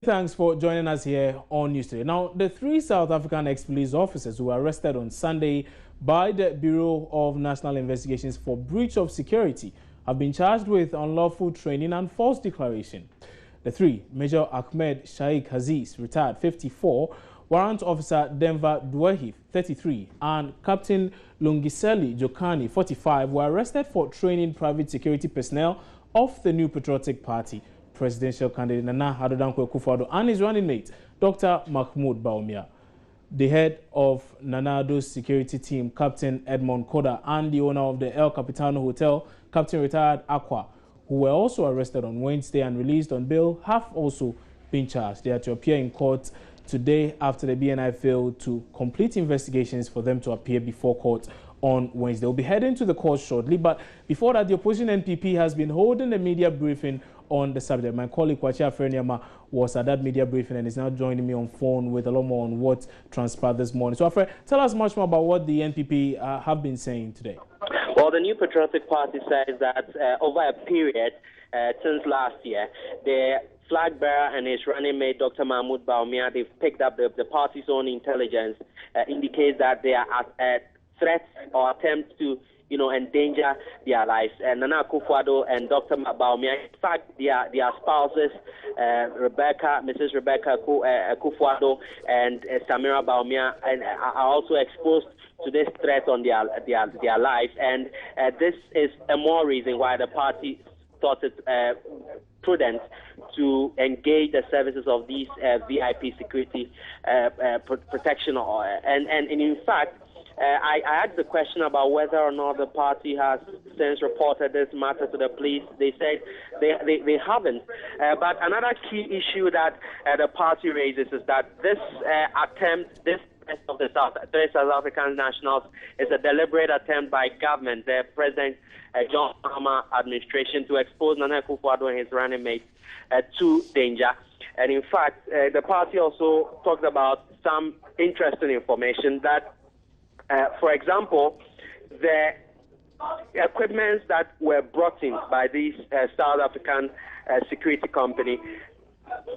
Thanks for joining us here on News Today. Now, the 3 South African ex-police officers who were arrested on Sunday by the Bureau of National Investigations for breach of security have been charged with unlawful training and false declaration. The 3, Major Ahmed Shaikh Aziz, retired 54, Warrant Officer Denver Dwehi, 33, and Captain Lungiseli Jokani, 45, were arrested for training private security personnel of the New Patriotic Party presidential candidate Nana Addo Dankwa and his running mate, Dr. Mahmoud Bawumia. The head of Nana Addo's security team, Captain Edmond Koda, and the owner of the El Capitano Hotel, Captain Retired Aqua, who were also arrested on Wednesday and released on bail, have also been charged. They are to appear in court today after the BNI failed to complete investigations for them to appear before court on Wednesday. They'll be heading to the court shortly, but before that, the opposition NPP has been holding a media briefing on the subject. My colleague Kwachi Afreniama was at that media briefing and is now joining me on phone with a lot more on what transpired this morning. So, Afre, tell us much more about what the NPP have been saying today. Well, the New Patriotic Party says that over a period since last year, the flag bearer and his running mate, Dr. Mahmoud Bawumia, they've picked up the party's own intelligence, indicates that they are at threats or attempts to endanger their lives. And Nana Akufo-Addo and Dr. Bawumia, in fact, their spouses, Mrs. Rebecca Akufo-Addo and Samira Bawumia, are also exposed to this threat on their lives. And this is a more reason why the party thought it prudent to engage the services of these VIP security protection. And in fact, I asked the question about whether or not the party has since reported this matter to the police. They said they haven't. But another key issue that the party raises is that this attempt, this of the South African nationals, is a deliberate attempt by government, the President John Mahama administration, to expose Nana Akufo-Addo and his running mate to danger. And in fact, the party also talked about some interesting information that, for example, the equipment that were brought in by this South African security company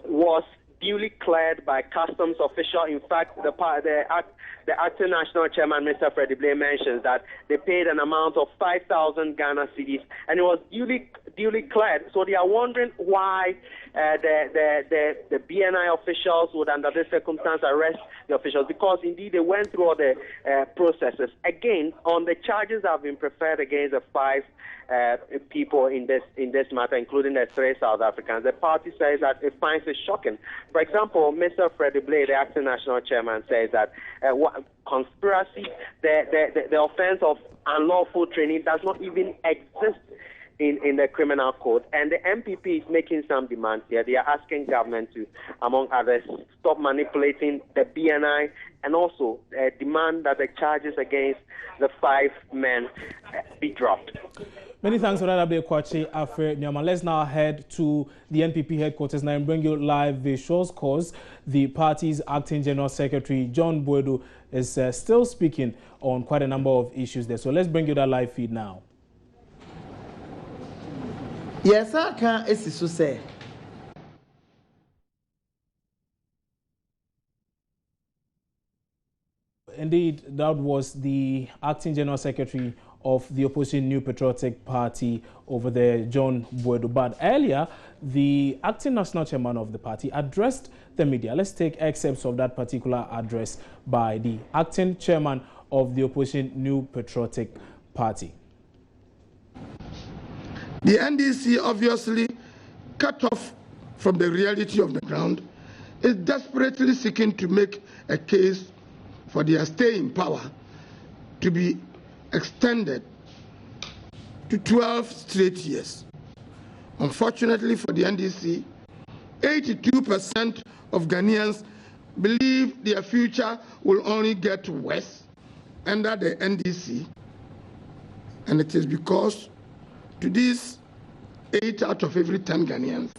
was duly cleared by customs official. In fact, the acting national chairman, Mr. Freddie Blay, mentions that they paid an amount of 5,000 Ghana cedis, and it was duly cleared. So they are wondering why the BNI officials would, under this circumstance, arrest the officials, because indeed they went through all the processes. Again, on the charges that have been preferred against the 5 people in this matter, including the 3 South Africans, the party says that it finds it shocking. For example, Mr. Freddie Blay, the acting national chairman, says that conspiracy, the offense of unlawful training does not even exist in the criminal code. And the MPP is making some demands here. They are asking government to, among others, stop manipulating the BNI and also demand that the charges against the 5 men be dropped. Many thanks for that update, Kwachi Afreniama. Let's now head to the NPP headquarters now and bring you live visuals, because the party's acting general secretary, John Boedu, is still speaking on quite a number of issues there. So let's bring you that live feed now. Yes, I can. It's so say. Indeed, that was the acting general secretary of the opposition New Patriotic Party over there, John Boedu. But earlier, the acting national chairman of the party addressed the media. Let's take excerpts of that particular address by the acting chairman of the opposition New Patriotic Party. The NDC, obviously cut off from the reality of the ground, is desperately seeking to make a case for their stay in power to be extended to 12 straight years. Unfortunately for the NDC, 82% of Ghanaians believe their future will only get worse under the NDC, and it is because to these 8 out of every 10 Ghanaians,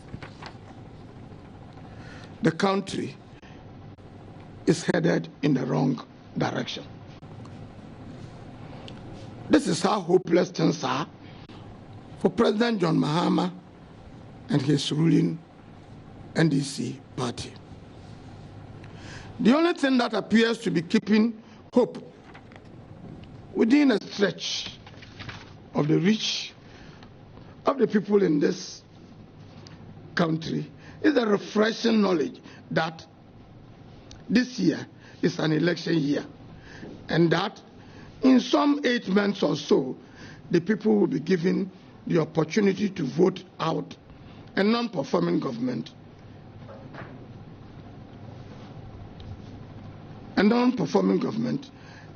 the country is headed in the wrong direction. This is how hopeless things are for President John Mahama and his ruling NDC party. The only thing that appears to be keeping hope within a stretch of the reach of the people in this country is the refreshing knowledge that this year is an election year, and that in some 8 months or so, the people will be given the opportunity to vote out a non-performing government,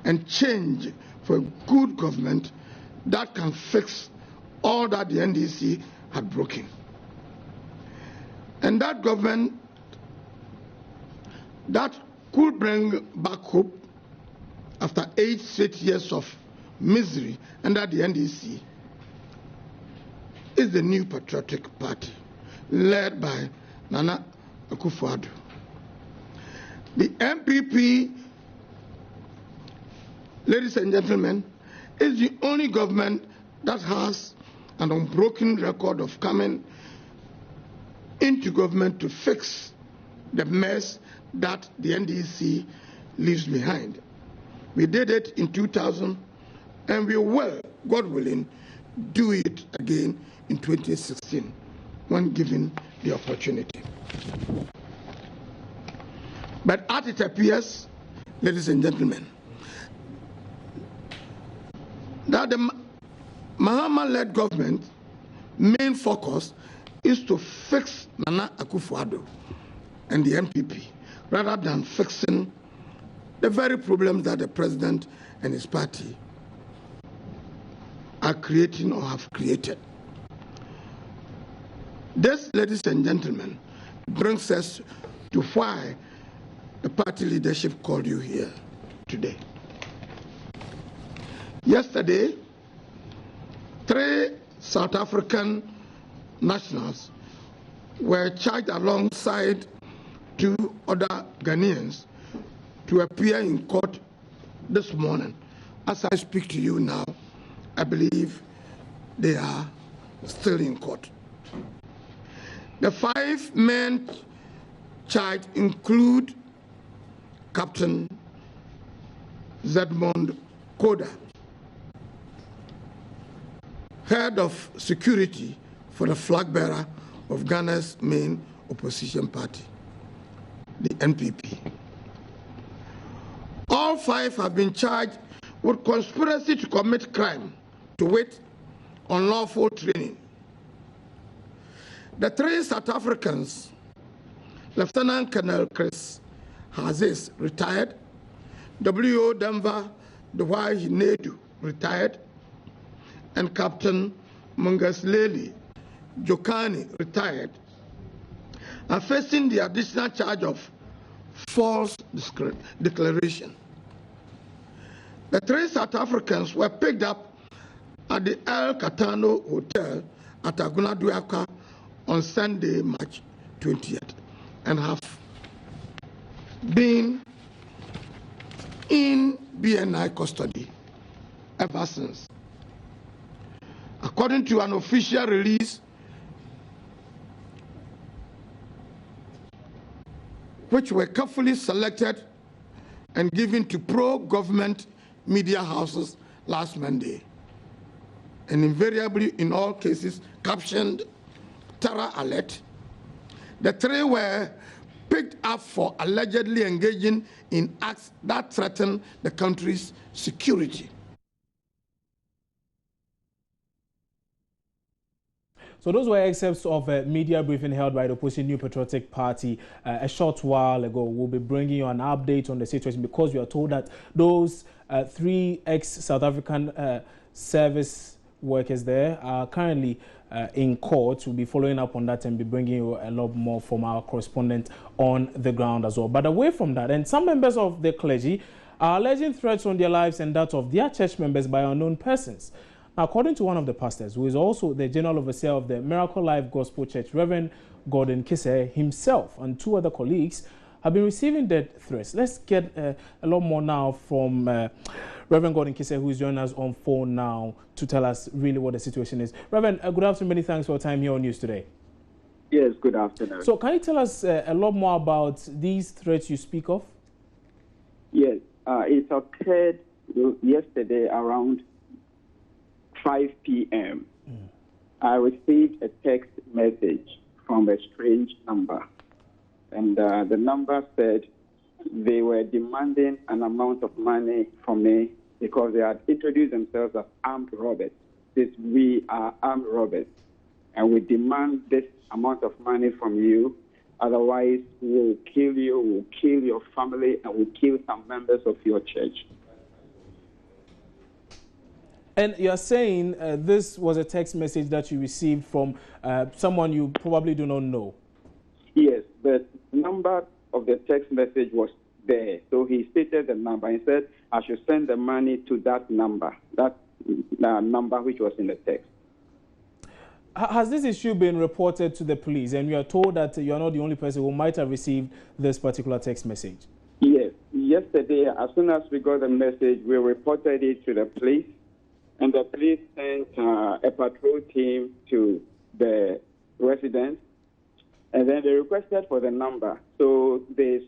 and change for a good government that can fix all that the NDC had broken. And that government that could bring back hope after 8 straight years of misery under the NDC is the New Patriotic Party, led by Nana Akufo-Addo. The MPP, ladies and gentlemen, is the only government that has an unbroken record of coming into government to fix the mess that the NDC leaves behind. We did it in 2000, and we will, God willing, do it again in 2016 when given the opportunity. But as it appears, ladies and gentlemen, that the Mahama-led government main focus is to fix Nana Akufo-Addo and the MPP, rather than fixing the very problems that the president and his party are creating or have created. This, ladies and gentlemen, brings us to why the party leadership called you here today. Yesterday, 3 South African nationals were charged alongside 2 other Ghanaians to appear in court this morning. As I speak to you now, I believe they are still in court. The 5 men charged include Captain Zedmond Koda, head of security for the flag bearer of Ghana's main opposition party, the NPP. All 5 have been charged with conspiracy to commit crime, to wit, unlawful training. The 3 South Africans, Lieutenant Colonel Chris Hazes, retired, W.O. Denver Dwai Hinedu, retired, and Captain Mungasleli Jokani, retired, are facing the additional charge of false declaration. The 3 South Africans were picked up at the El Catano Hotel at Agunaduaka on Sunday, March 20th, and have been in BNI custody ever since. According to an official release, which were carefully selected and given to pro-government media houses last Monday, and invariably in all cases captioned "Terror Alert," the 3 were picked up for allegedly engaging in acts that threaten the country's security. So those were excerpts of a media briefing held by the opposition New Patriotic Party a short while ago. We'll be bringing you an update on the situation because we are told that those 3 ex-South African service workers there are currently in court. We'll be following up on that and be bringing you a lot more from our correspondent on the ground as well. But away from that, and some members of the clergy are alleging threats on their lives and that of their church members by unknown persons. Now, according to one of the pastors, who is also the general overseer of the Miracle Life Gospel Church, Reverend Gordon Kise, himself and 2 other colleagues have been receiving death threats. Let's get a lot more now from Reverend Gordon Kise, who is joining us on phone now to tell us really what the situation is. Reverend, good afternoon. Many thanks for your time here on News Today. Yes, good afternoon. So can you tell us a lot more about these threats you speak of? Yes, it occurred yesterday around 5 p.m. I received a text message from a strange number. And the number said they were demanding an amount of money from me because they had introduced themselves as armed robbers. We are armed robbers, and we demand this amount of money from you. Otherwise, we'll kill you, we'll kill your family, and we'll kill some members of your church. And you're saying this was a text message that you received from someone you probably do not know? Yes, the number of the text message was there. So he stated the number. He said, I should send the money to that number which was in the text. Has this issue been reported to the police? And you are told that you are not the only person who might have received this particular text message? Yes. Yesterday, as soon as we got the message, we reported it to the police. And the police sent a patrol team to the residence. And then they requested for the number. So they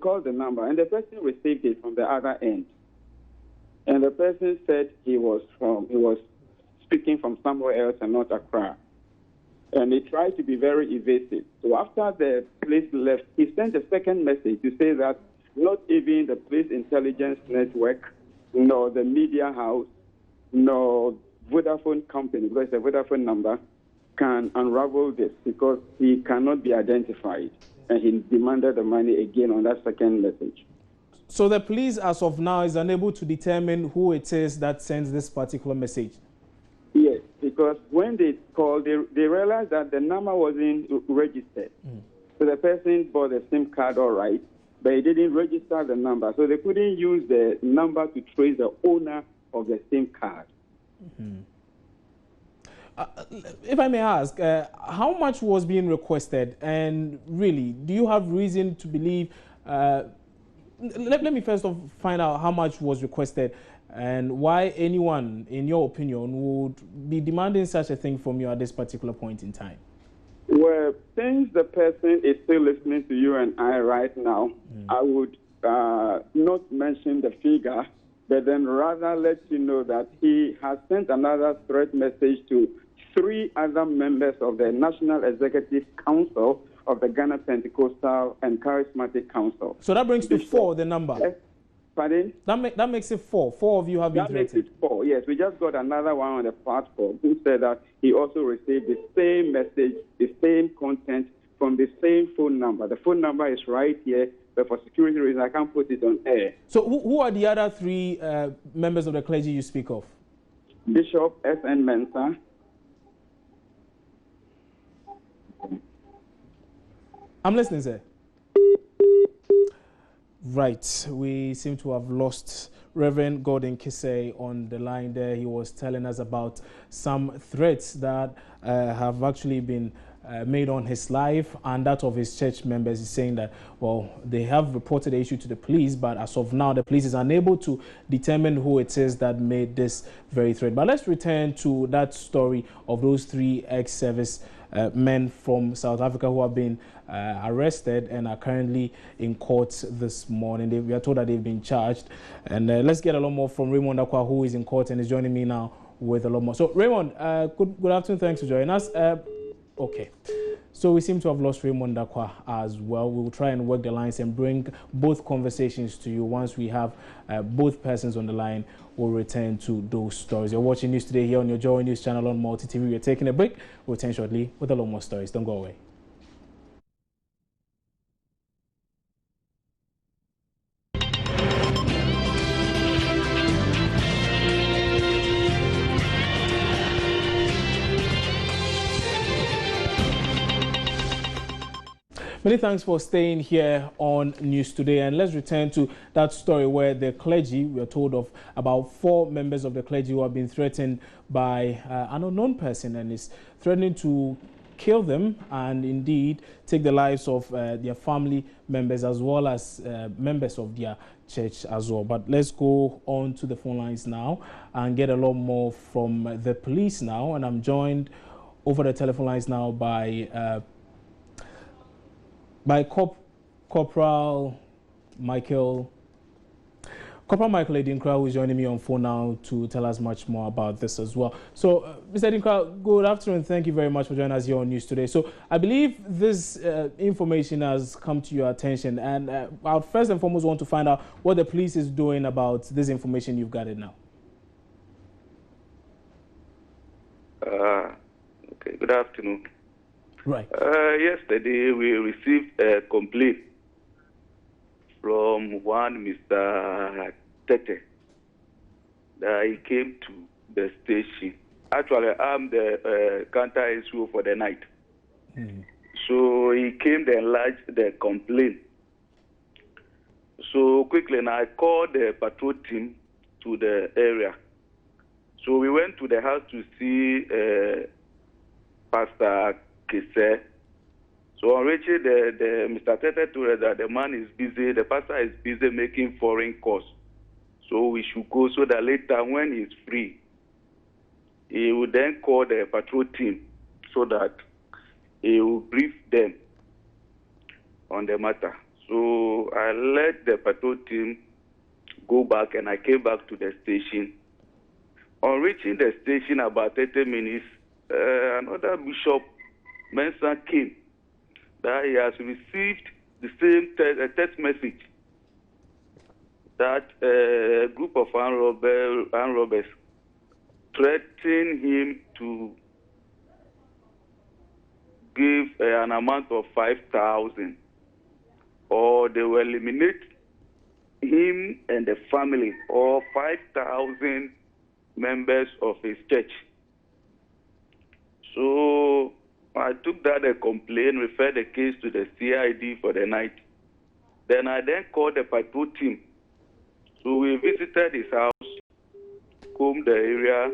called the number, and the person received it from the other end. And the person said he was speaking from somewhere else and not Accra. And he tried to be very evasive. So after the police left, he sent a second message to say that not even the police intelligence network, nor the media house, nor Vodafone company, because it's a Vodafone number, can unravel this because he cannot be identified. And he demanded the money again on that second message. So the police, as of now, is unable to determine who it is that sends this particular message? Yes, because when they called, they realized that the number wasn't registered. So the person bought a SIM card, all right, but he didn't register the number. So they couldn't use the number to trace the owner of the SIM card. If I may ask, how much was being requested? And really, do you have reason to believe... let me first off find out how much was requested and why anyone, in your opinion, would be demanding such a thing from you at this particular point in time. Well, since the person is still listening to you and I right now, I would not mention the figure, but then rather let you know that he has sent another threat message to 3 other members of the National Executive Council of the Ghana Pentecostal and Charismatic Council. So that brings to 4 the number? Pardon? That makes it 4. 4 of you have been threatened. That makes it 4, yes. We just got another one on the platform who said that he also received the same message, the same content from the same phone number. The phone number is right here, but for security reasons, I can't put it on air. So who are the other 3 members of the clergy you speak of? Bishop S.N. Mensah. I'm listening, sir. Right, we seem to have lost Reverend Gordon Kisei on the line there. He was telling us about some threats that have actually been made on his life and that of his church members. He's saying that, well, they have reported the issue to the police, but as of now, the police is unable to determine who it is that made this very threat. But let's return to that story of those 3 ex-service men from South Africa who have been arrested and are currently in court this morning. We are told that they've been charged. And let's get a lot more from Raymond Akwa, who is in court and is joining me now with a lot more. So, Raymond, good afternoon. Thanks for joining us. Okay. So we seem to have lost Raymond Akwa as well. We will try and work the lines and bring both conversations to you. Once we have both persons on the line, we'll return to those stories. You're watching News Today here on your Joy News channel on Multi TV. We're taking a break. We'll return shortly with a lot more stories. Don't go away. Many thanks for staying here on News Today, and let's return to that story where the clergy, we are told of about 4 members of the clergy who have been threatened by an unknown person and is threatening to kill them and indeed take the lives of their family members as well as members of their church as well. But let's go on to the phone lines now and get a lot more from the police now, and I'm joined over the telephone lines now by Corporal Michael Edinkra, who is joining me on phone now to tell us much more about this as well. So, Mr. Edinkra, good afternoon. Thank you very much for joining us here on News Today. So, I believe this information has come to your attention, and I first and foremost want to find out what the police is doing about this information you've gathered now. Okay, good afternoon. Right. Yesterday, we received a complaint from one Mr. Tete that he came to the station. Actually, I'm the counter issue for the night. So he came to enlarge the complaint. So quickly, and I called the patrol team to the area. So we went to the house to see Pastor Kese. So on reaching the Mr. Tete told us that the man is busy, the pastor is busy making foreign calls. So we should go so that later when he's free, he will then call the patrol team so that he will brief them on the matter. So I let the patrol team go back and I came back to the station. On reaching the station about 30 minutes, another Bishop Mensah came that he has received the same text message that a group of armed robbers threatened him to give an amount of 5,000 or they will eliminate him and the family or 5,000 members of his church. So I took that a complaint, referred the case to the CID for the night. Then I called the patrol team. So we visited his house, combed the area,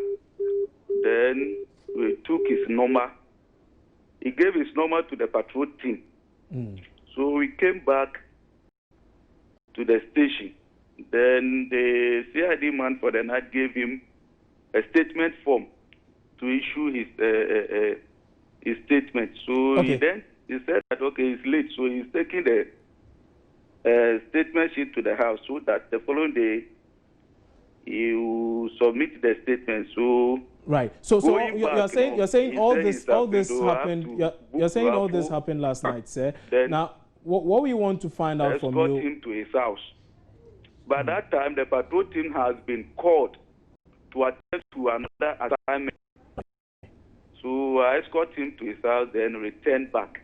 then we took his number. He gave his number to the patrol team. So we came back to the station. Then the CID man for the night gave him a statement form to issue his statement. So he said that, okay, it's late. So he's taking the statement sheet to the house so that the following day he will submit the statement. So right. So you're saying all this happened. You're saying all this happened last night, sir. Now, what we want to find out from you. Escort him to his house. By that time, the patrol team has been called to attend to another assignment. So I escort him to his house, then return back.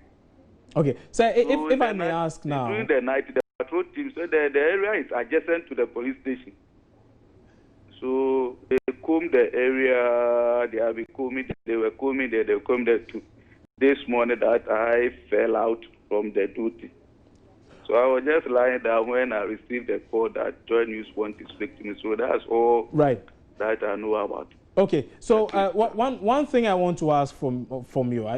Okay, so if I may ask now. During the night, the patrol team said the area is adjacent to the police station. So they combed the area, they have been combing, they were combing there, they combed there too. This morning that I fell out from the duty. So I was just lying down when I received the call that Joy News wanted to speak to me. So that's all that I know about. Okay, so one thing I want to ask from you.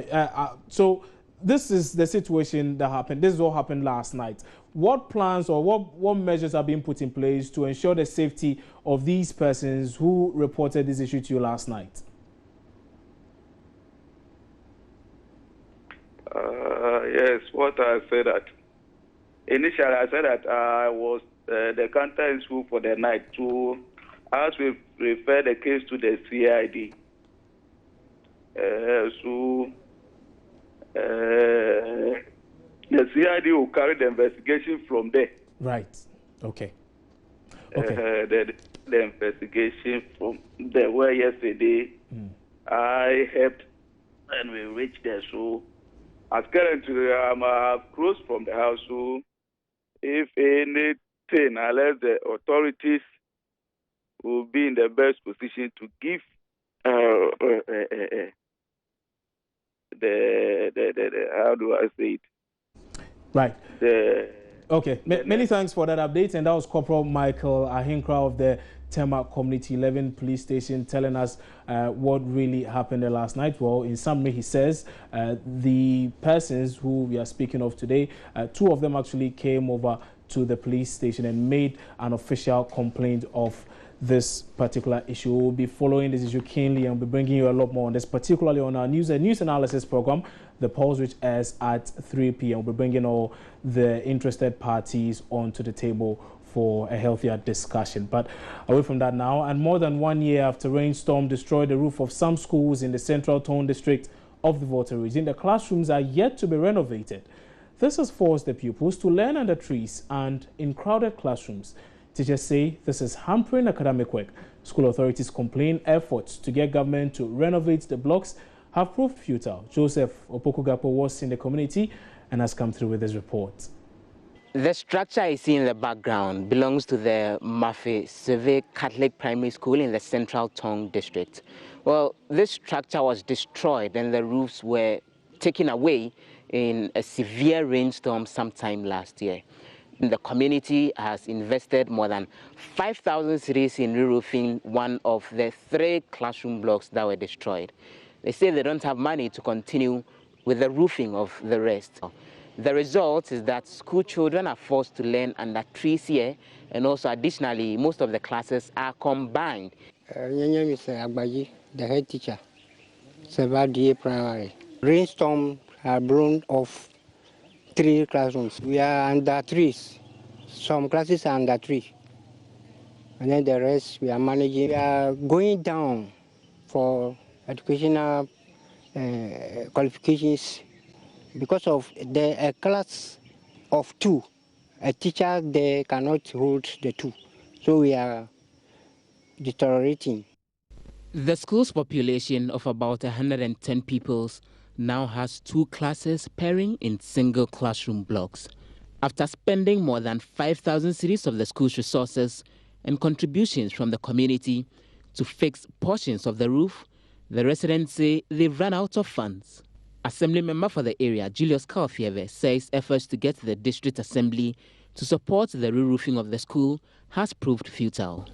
So this is the situation that happened. This is what happened last night. What plans or what measures are being put in place to ensure the safety of these persons who reported this issue to you last night? Yes, what I said that. Initially, I said that I was the counter in school for the night. So as we refer the case to the CID, the CID will carry the investigation from there. Right. Okay. The investigation from there where yesterday I helped and we reached there. So as currently I'm close from the house. So if anything, unless the authorities will be in the best position to give the how do I say it? Right. Okay. Many thanks for that update. And that was Corporal Michael Ahinkra of the Tema Community 11 Police Station telling us what really happened there last night. Well, in summary, he says the persons who we are speaking of today, two of them actually came over to the police station and made an official complaint of this particular issue. We'll be following this issue keenly and we'll be bringing you a lot more on this, particularly on our news analysis program, The Pulse, which airs at 3 p.m. We'll be bringing all the interested parties onto the table for a healthier discussion. But away from that now, and more than 1 year after rainstorm destroyed the roof of some schools in the Central Tone district of the Volta region, the classrooms are yet to be renovated. This has forced the pupils to learn under trees and in crowded classrooms. Teachers say this is hampering academic work. School authorities complain efforts to get government to renovate the blocks have proved futile. Joseph Opokugapo was in the community and has come through with this report. The structure I see in the background belongs to the Mafe Civic Catholic Primary School in the Central Tong district. Well, this structure was destroyed and the roofs were taken away in a severe rainstorm sometime last year. The community has invested more than 5,000 cedis in re-roofing one of the 3 classroom blocks that were destroyed. They say they don't have money to continue with the roofing of the rest. The result is that school children are forced to learn under trees here, and also additionally, most of the classes are combined. My name is Agbaji, the head teacher, Sevadier Primary. Rainstorm have blown off 3 classrooms. We are under trees. Some classes are under tree. And then the rest we are managing. We are going down for educational qualifications because of a class of 2. A teacher there cannot hold the 2. So we are deteriorating. The school's population of about 110 pupils now has 2 classes pairing in single classroom blocks. After spending more than 5,000 cedis of the school's resources and contributions from the community to fix portions of the roof, the residents say they've run out of funds. Assembly member for the area, Julius Kalfieve, says efforts to get the district assembly to support the re-roofing of the school has proved futile.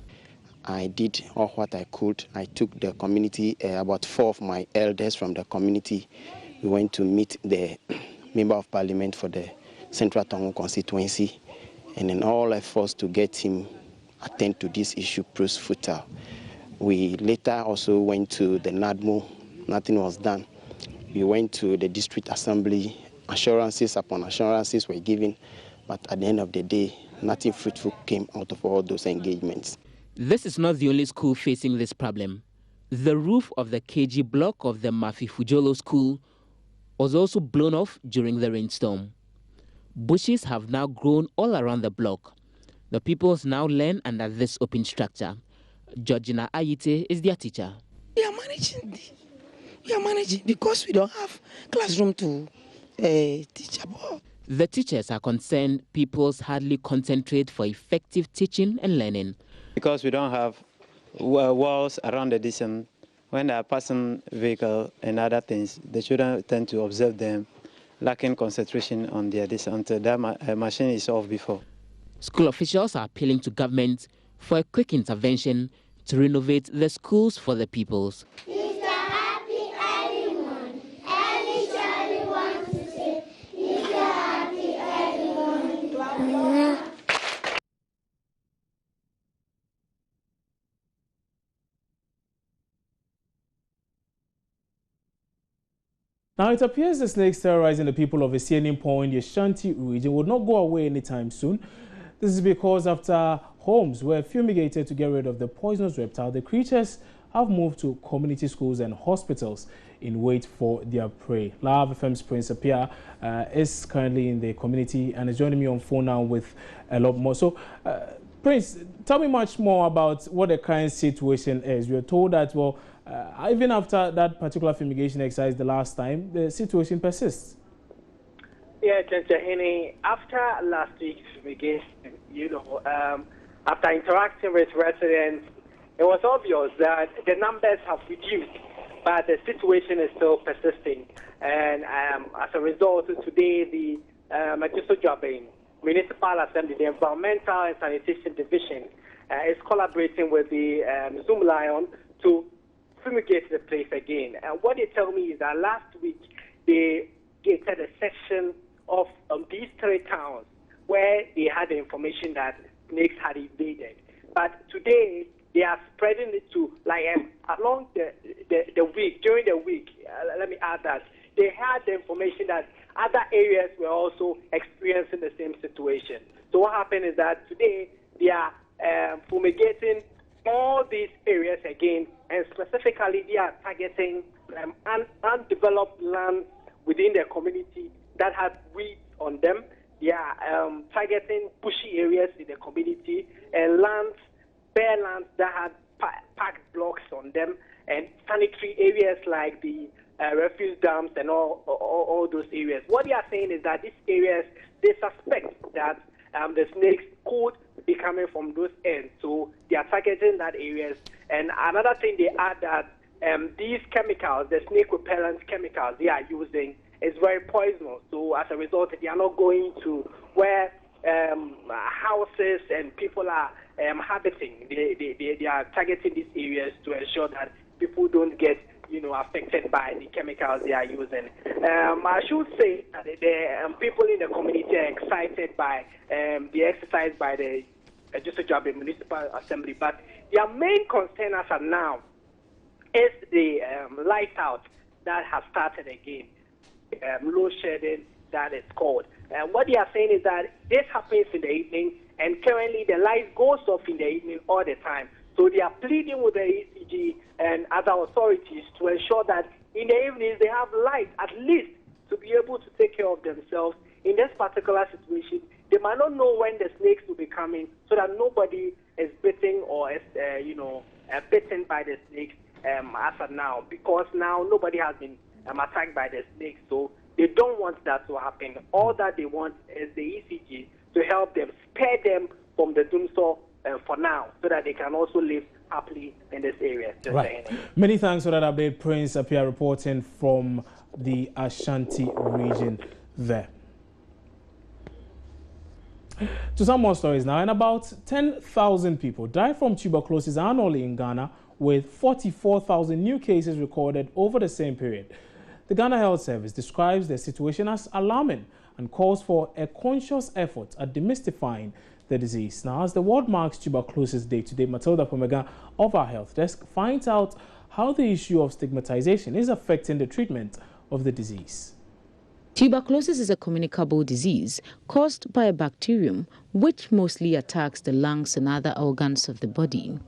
I did all what I could. I took the community, about 4 of my elders from the community. We went to meet the member of parliament for the Central Tongo constituency, and in all efforts to get him attend to this issue proved futile. We later also went to the NADMO. Nothing was done. We went to the district assembly. Assurances upon assurances were given, but at the end of the day, nothing fruitful came out of all those engagements. This is not the only school facing this problem. The roof of the KG block of the Mafi Fujolo school was also blown off during the rainstorm. Bushes have now grown all around the block. The pupils now learn under this open structure. Georgina Ayite is their teacher. We are managing because we don't have classroom to teach about. The teachers are concerned pupils hardly concentrate for effective teaching and learning. Because we don't have walls around the distance, when they are passing vehicle and other things, the children tend to observe them, lacking concentration on their distance until that machine is off before. School officials are appealing to government for a quick intervention to renovate the schools for the pupils. Now, it appears the snakes terrorizing the people of Esianin Point, the Ashanti region, will not go away anytime soon. This is because after homes were fumigated to get rid of the poisonous reptile, the creatures have moved to community schools and hospitals in wait for their prey. Live FM's Prince Apia is currently in the community and is joining me on phone now with a lot more. So, Prince, tell me much more about what the current situation is. We are told that, well, even after that particular fumigation exercise the last time, the situation persists. Yeah, Jahini, after last week's fumigation, after interacting with residents, it was obvious that the numbers have reduced, but the situation is still persisting. And as a result, today the Magisto Jobin Municipal Assembly, the Environmental and Sanitation Division, is collaborating with the Zoom Lion to fumigate the place again. And what they tell me is that last week they gated a section of these 3 towns where they had the information that snakes had invaded. But today they are spreading it to along the week, during the week. Let me add that they had the information that other areas were also experiencing the same situation. So what happened is that today they are fumigating all these areas again, and specifically they are targeting undeveloped land within the community that has weeds on them. They are targeting bushy areas in the community and bare lands that have packed blocks on them, and sanitary areas like the refuse dumps and all those areas. What they are saying is that these areas, they suspect that the snakes could be coming from those ends, so they are targeting that areas. And another thing they add that these chemicals, the snake repellent chemicals they are using, is very poisonous. So as a result, they are not going to where houses and people are habiting. They are targeting these areas to ensure that people don't get affected by the chemicals they are using. I should say that the people in the community are excited by the exercise by the Jobe Municipal Assembly, but their main concern as of now is the light out that has started again, load shedding that is called. What they are saying is that this happens in the evening, and currently the light goes off in the evening all the time. So they are pleading with the ECG and other authorities to ensure that in the evenings they have light at least to be able to take care of themselves. In this particular situation, they might not know when the snakes will be coming, so that nobody is bitten or is bitten by the snakes as of now, because now nobody has been attacked by the snakes, so they don't want that to happen. All that they want is the ECG to help them, spare them from the doomsday for now, so that they can also live happily in this area. Right. Many thanks for that update, Prince Apia, reporting from the Ashanti region there. To some more stories now, and about 10,000 people died from tuberculosis annually in Ghana, with 44,000 new cases recorded over the same period. The Ghana Health Service describes the situation as alarming and calls for a conscious effort at demystifying the disease. Now, as the world marks Tuberculosis Day today, Matilda Pomega of our health desk finds out how the issue of stigmatization is affecting the treatment of the disease. Tuberculosis is a communicable disease caused by a bacterium which mostly attacks the lungs and other organs of the body.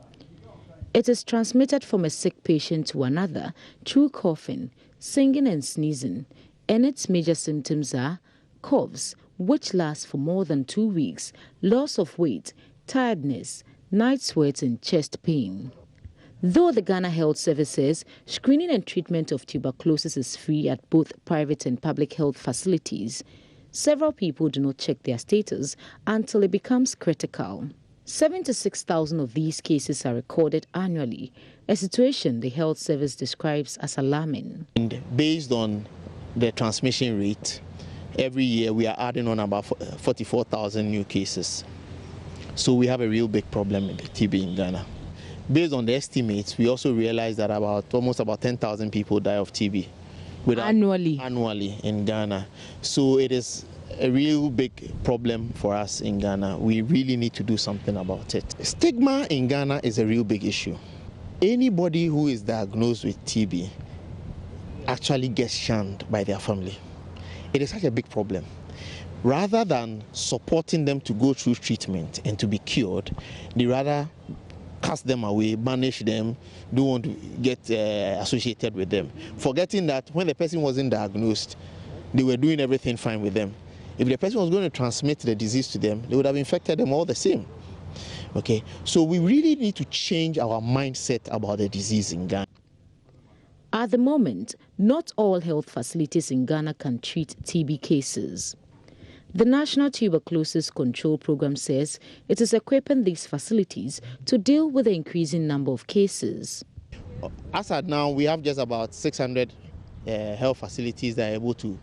It is transmitted from a sick patient to another through coughing, singing and sneezing, and its major symptoms are coughs, which last for more than 2 weeks, loss of weight, tiredness, night sweats and chest pain. Though the Ghana Health Service says screening and treatment of tuberculosis is free at both private and public health facilities, several people do not check their status until it becomes critical. 76,000 of these cases are recorded annually, a situation the Health Service describes as alarming. And based on the transmission rate, every year we are adding on about 44,000 new cases. So we have a real big problem with TB in Ghana. Based on the estimates, we also realize that almost about 10,000 people die of TB annually in Ghana. So it is a real big problem for us in Ghana. We really need to do something about it. Stigma in Ghana is a real big issue. Anybody who is diagnosed with TB actually gets shunned by their family. It is such a big problem. Rather than supporting them to go through treatment and to be cured, they rather cast them away, banish them, don't want to get associated with them, forgetting that when the person wasn't diagnosed, they were doing everything fine with them. If the person was going to transmit the disease to them, they would have infected them all the same. Okay, so we really need to change our mindset about the disease in Ghana. At the moment, not all health facilities in Ghana can treat TB cases. The National Tuberculosis Control Program says it is equipping these facilities to deal with the increasing number of cases. As at now, we have just about 600 health facilities that are able to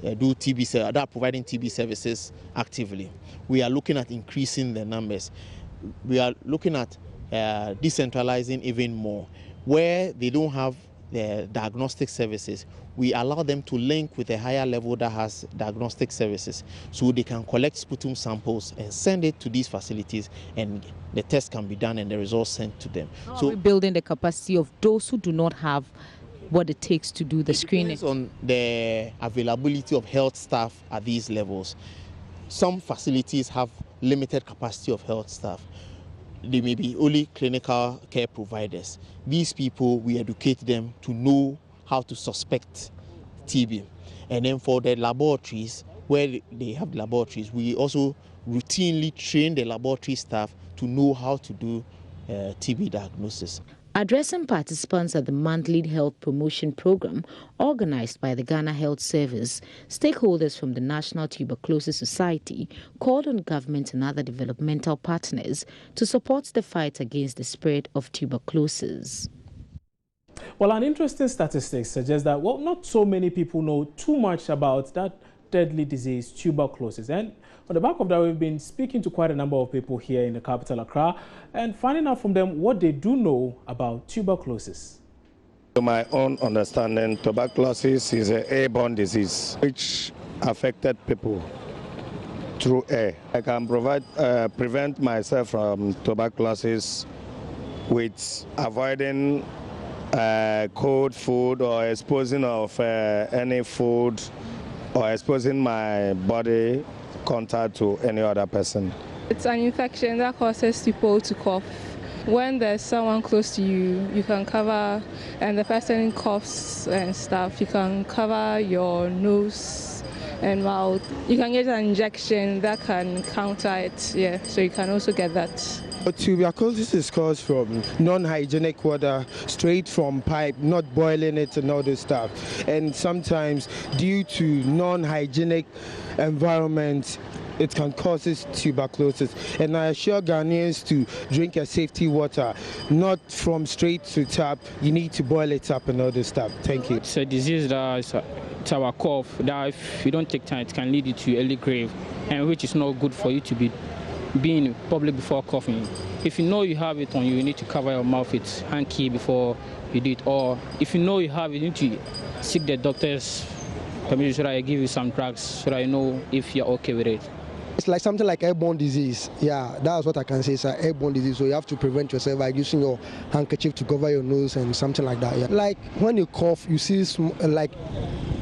do TB, that are providing TB services actively. We are looking at increasing the numbers. We are looking at decentralizing even more, where they don't have the diagnostic services, we allow them to link with a higher level that has diagnostic services, so they can collect sputum samples and send it to these facilities, and the test can be done and the results sent to them. So we're building the capacity of those who do not have what it takes to do the screening. It depends on the availability of health staff at these levels. Some facilities have limited capacity of health staff. They may be only clinical care providers. These people, we educate them to know how to suspect TB. And then for the laboratories, where they have laboratories, we also routinely train the laboratory staff to know how to do TB diagnosis. Addressing participants at the monthly health promotion program organized by the Ghana Health Service, stakeholders from the National Tuberculosis Society called on government and other developmental partners to support the fight against the spread of tuberculosis. Well, an interesting statistic suggests that, well, not so many people know too much about that deadly disease, tuberculosis. And on the back of that, we've been speaking to quite a number of people here in the capital, Accra, and finding out from them what they do know about tuberculosis. To my own understanding, tuberculosis is an airborne disease which affected people through air. I can prevent myself from tuberculosis with avoiding cold food or exposing of any food or exposing my body contact to any other person. It's an infection that causes people to cough. When there's someone close to you, you can cover, and the person coughs and stuff, you can cover your nose and mouth. You can get an injection that can counter it, yeah, so you can also get that. Tuberculosis is caused from non-hygienic water, straight from pipe, not boiling it and all this stuff. And sometimes due to non-hygienic environment, it can cause tuberculosis. And I assure Ghanaians to drink a safety water, not from straight to tap. You need to boil it up and all this stuff. Thank you. It's a disease that it's our cough that if you don't take time, it can lead you to early grave, and which is not good for you to be being in public before coughing. If you know you have it on you, you need to cover your mouth with hanky before you do it. Or if you know you have it, you need to seek the doctor's permission so that I give you some drugs so that you know if you're okay with it. It's like something like airborne disease. Yeah, that's what I can say. It's an airborne disease, so you have to prevent yourself by using your handkerchief to cover your nose and something like that. Yeah. Like when you cough, you see like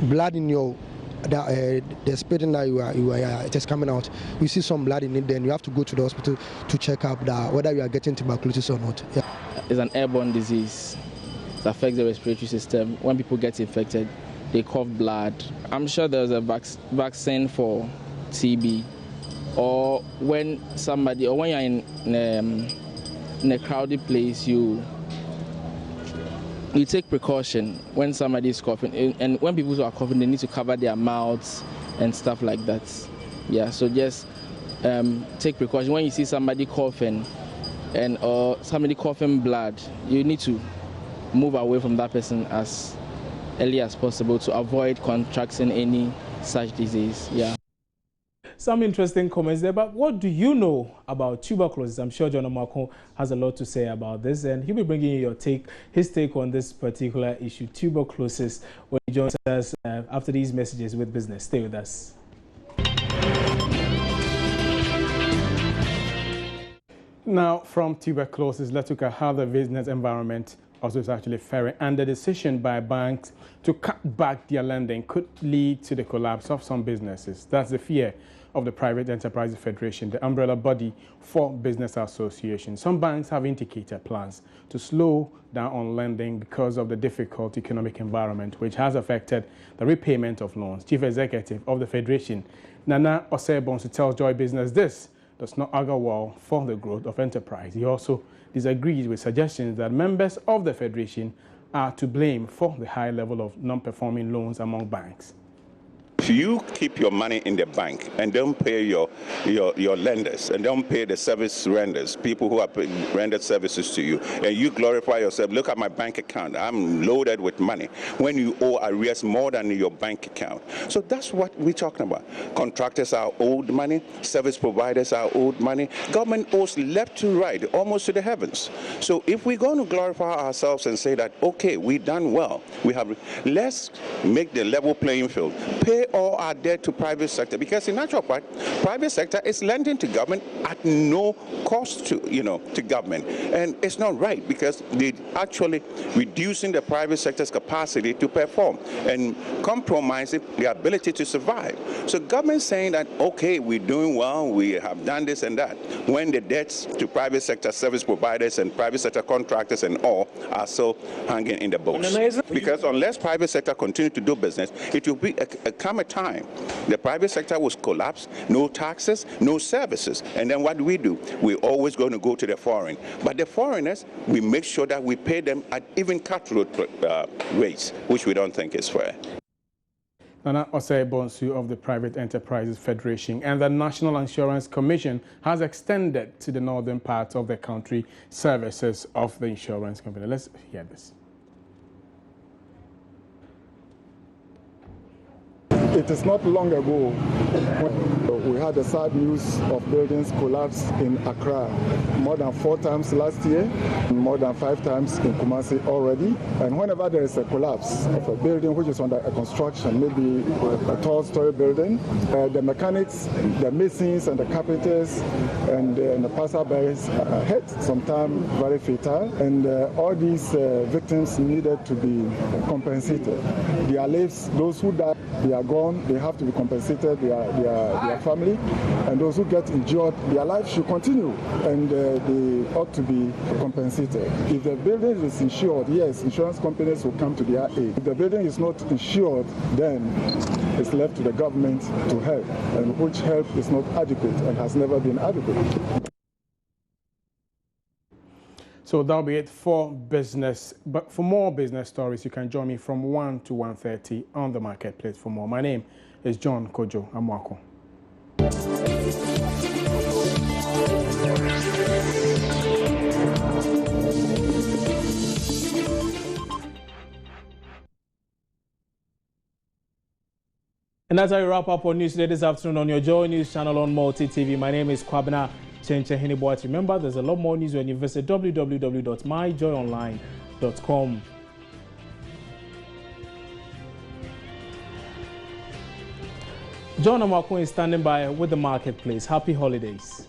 blood in your the spitting that you are just coming out. You see some blood in it, then you have to go to the hospital to check up whether you are getting tuberculosis or not. Yeah. It's an airborne disease. It affects the respiratory system. When people get infected, they cough blood. I'm sure there's a vaccine for TB, or when you're in a crowded place, you take precaution when somebody is coughing, and when people are coughing, they need to cover their mouths and stuff like that. Yeah, so just take precaution. When you see somebody coughing or somebody coughing blood, you need to move away from that person as early as possible to avoid contracting any such disease. Yeah. Some interesting comments there, but what do you know about tuberculosis? I'm sure John Omarko has a lot to say about this, and he'll be bringing you his take on this particular issue, tuberculosis, when he joins us after these messages with business. Stay with us. Now, from tuberculosis, let's look at how the business environment also is actually faring, and the decision by banks to cut back their lending could lead to the collapse of some businesses. That's the fear of the Private Enterprise Federation, the umbrella body for business associations. Some banks have indicated plans to slow down on lending because of the difficult economic environment, which has affected the repayment of loans. Chief Executive of the Federation, Nana Osebonsu, tells Joy Business this does not augur well for the growth of enterprise. He also disagrees with suggestions that members of the Federation are to blame for the high level of non-performing loans among banks. If you keep your money in the bank and don't pay your lenders and don't pay the service renders, people who have rendered services to you, and you glorify yourself, look at my bank account, I'm loaded with money, when you owe arrears more than your bank account. So that's what we're talking about. Contractors are owed money, service providers are owed money, government owes left to right, almost to the heavens. So if we're going to glorify ourselves and say that, okay, we've done well, let's make the level playing field, pay all our debt to private sector, because in actual fact, private sector is lending to government at no cost to government, and it's not right because they actually reducing the private sector's capacity to perform and compromising the ability to survive. So government saying that, okay, we're doing well, we have done this and that, when the debts to private sector service providers and private sector contractors and all are so hanging in the boats. Because unless private sector continue to do business, it will be come a time the private sector will collapse, no taxes, no services, and then what do? We're always going to go to the foreign. But the foreigners, we make sure that we pay them at even cutthroat rates, which we don't think is fair. Nana Osei Bonsu of the Private Enterprises Federation and the National Insurance Commission has extended to the northern part of the country services of the insurance company. Let's hear this. It is not long ago when we had the sad news of buildings collapse in Accra, more than 4 times last year, more than 5 times in Kumasi already. And whenever there is a collapse of a building which is under a construction, maybe a tall-story building, the mechanics, the masons and the carpenters and the passerbys are hit, sometimes very fatal, and all these victims needed to be compensated. Their lives, those who died, they are gone. They have to be compensated, their family, and those who get injured, their life should continue, and they ought to be compensated. If the building is insured, yes, insurance companies will come to their aid. If the building is not insured, then it's left to the government to help, and which help is not adequate and has never been adequate. So that'll be it for business. But for more business stories, you can join me from 1 to 1:30 on the marketplace for more. My name is John Kojo Amwako. And as I wrap up on news today this afternoon on your Joy News channel on Multi TV, my name is Kwabena Chenche. Remember, there's a lot more news when you visit www.myjoyonline.com. John Amwako is standing by with the marketplace. Happy holidays.